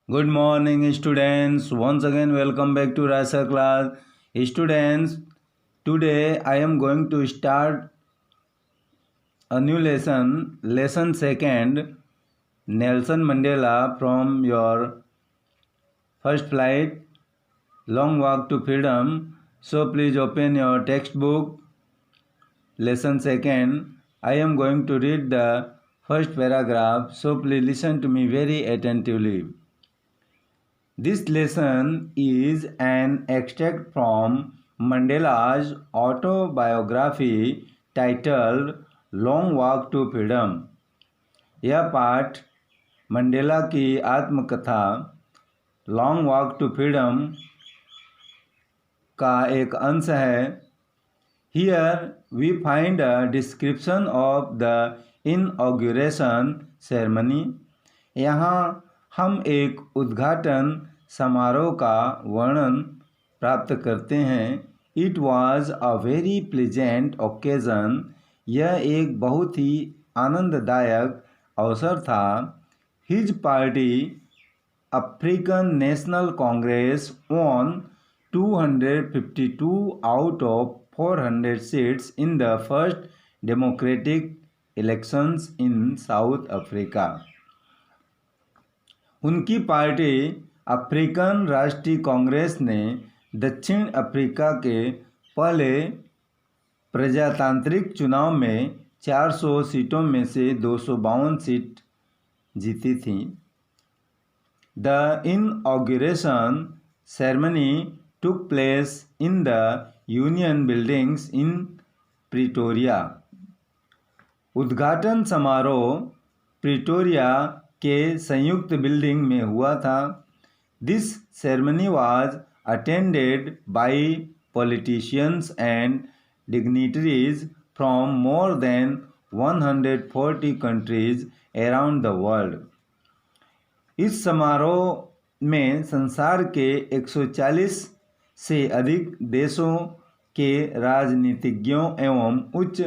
Good morning, students. Once again, welcome back to Rasa class. Students, today I am going to start a new lesson second, Nelson Mandela from your first flight, long walk to freedom. So please open your textbook, lesson second. I am going to read the first paragraph, so please listen to me very attentively. This lesson is an extract from Mandela's autobiography titled Long Walk to Freedom. यह पाठ Mandela की आत्मकथा long Walk to freedom का एक अंश है। Here we find a description of the inauguration ceremony. यहाँ हम एक उद्घाटन समारोह का वर्णन प्राप्त करते हैं। It was a very pleasant occasion. यह एक बहुत ही आनंददायक अवसर था। His party African national Congress won 252 out of 400 seats in the first democratic elections in South Africa। उनकी पार्टी अफ्रीकन राष्ट्रीय कांग्रेस ने दक्षिण अफ्रीका के पहले प्रजातांत्रिक चुनाव में 400 सीटों में से 252 सीट जीती थी। The inauguration ceremony took place in the union buildings in Pretoria. उद्घाटन समारोह प्रिटोरिया के संयुक्त बिल्डिंग में हुआ था। This ceremony was attended by politicians and dignitaries from more than 140 countries around the world। इस समारोह में संसार के 140 से अधिक देशों के राजनीतिज्ञों एवं उच्च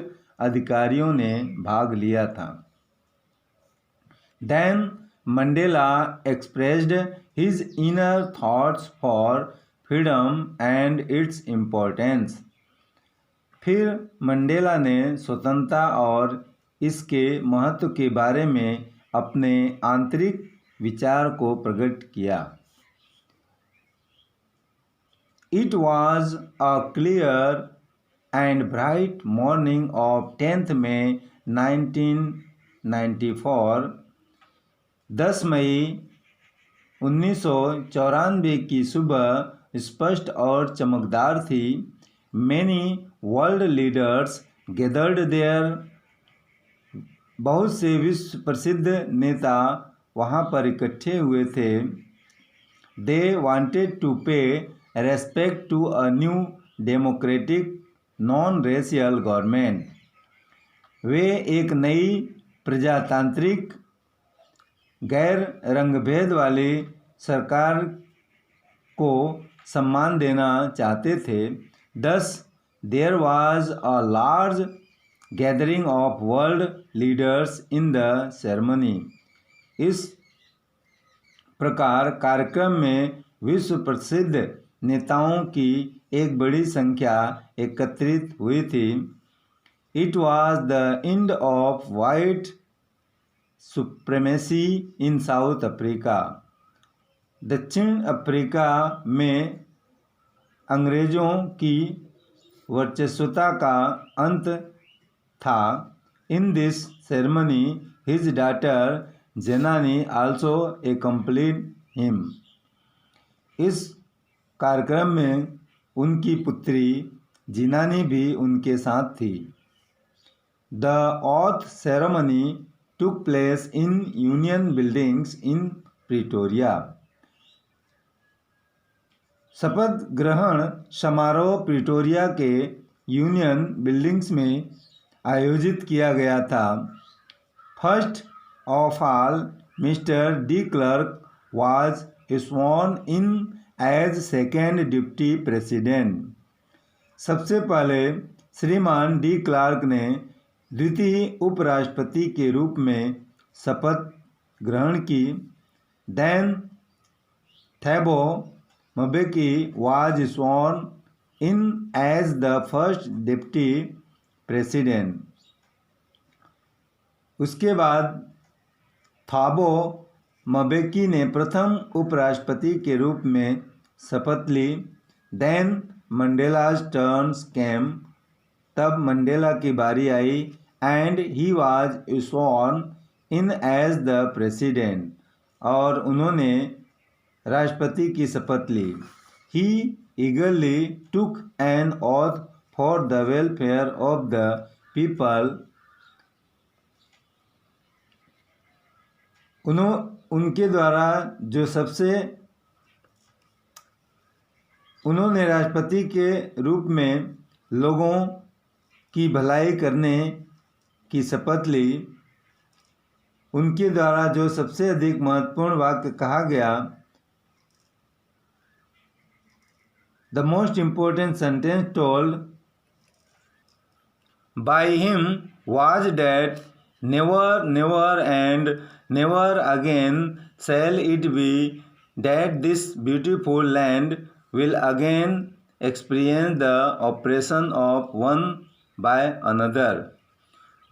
अधिकारियों ने भाग लिया था। Then Mandela expressed his inner thoughts for freedom and its importance। फिर मंडेला ने स्वतंत्रता और इसके महत्व के बारे में अपने आंतरिक विचार को प्रकट किया। It was a clear and bright morning of 10 मई 1994। 10 मई 1994 की सुबह स्पष्ट और चमकदार थी। Many world leaders gathered there। बहुत से विश्व प्रसिद्ध नेता वहाँ पर इकट्ठे हुए थे। They wanted to pay respect to a new democratic non-racial government। वे एक नई प्रजातांत्रिक गैर रंगभेद वाली सरकार को सम्मान देना चाहते थे। Thus, there was a large gathering of world leaders in the ceremony। इस प्रकार कार्यक्रम में विश्व प्रसिद्ध नेताओं की एक बड़ी संख्या एकत्रित हुई थी। It was the end of white supremacy in South Africa। दक्षिण अफ्रीका में अंग्रेजों की वर्चस्वता का अंत था। In this ceremony his daughter Zenani also accompanied him. इस कार्यक्रम में उनकी पुत्री जिनानी भी उनके साथ थी। The auth ceremony took place in union buildings in Pretoria. शपथ ग्रहण समारोह प्रिटोरिया के यूनियन बिल्डिंग्स में आयोजित किया गया था। First of all mister de Klerk was sworn in as second deputy president. सबसे पहले श्रीमान डी क्लार्क ने द्वितीय उपराष्ट्रपति के रूप में शपथ ग्रहण की। Then Thabo Mbeki was sworn in as the first deputy president. उसके बाद थाबो मबेकी ने प्रथम उपराष्ट्रपति के रूप में शपथ ली. Then Mandela's turn came. तब मंडेला की बारी आई. And he was sworn in as the president. और उन्होंने राष्ट्रपति की शपथ ली. He eagerly took an oath for the welfare of the people. उनके द्वारा जो सबसे उन्होंने राष्ट्रपति के रूप में लोगों की भलाई करने की शपथ ली. उनके द्वारा जो सबसे अधिक महत्वपूर्ण वाक्य कहा गया, The most important sentence told by him was that never, never and never again shall it be that this beautiful land will again experience the oppression of one by another.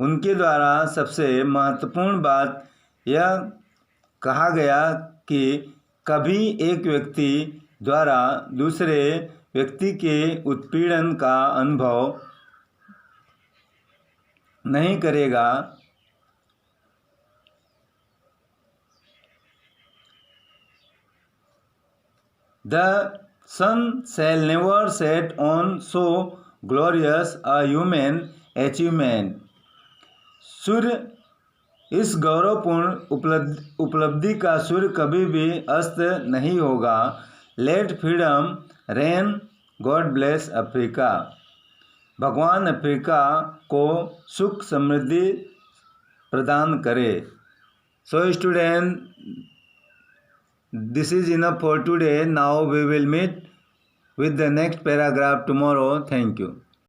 उनके द्वारा सबसे महत्वपूर्ण बात यह कहा गया कि कभी एक व्यक्ति द्वारा दूसरे व्यक्ति के उत्पीड़न का अनुभव नहीं करेगा. The sun shall never set on so glorious a human achievement. सूर्य इस गौरवपूर्ण उपलब्धि का सूर्य कभी भी अस्त नहीं होगा. Let freedom reign. God bless Africa. भगवान अफ्रीका को सुख समृद्धि प्रदान करे. So student, this is enough for today. Now we will meet with the next paragraph tomorrow. Thank you.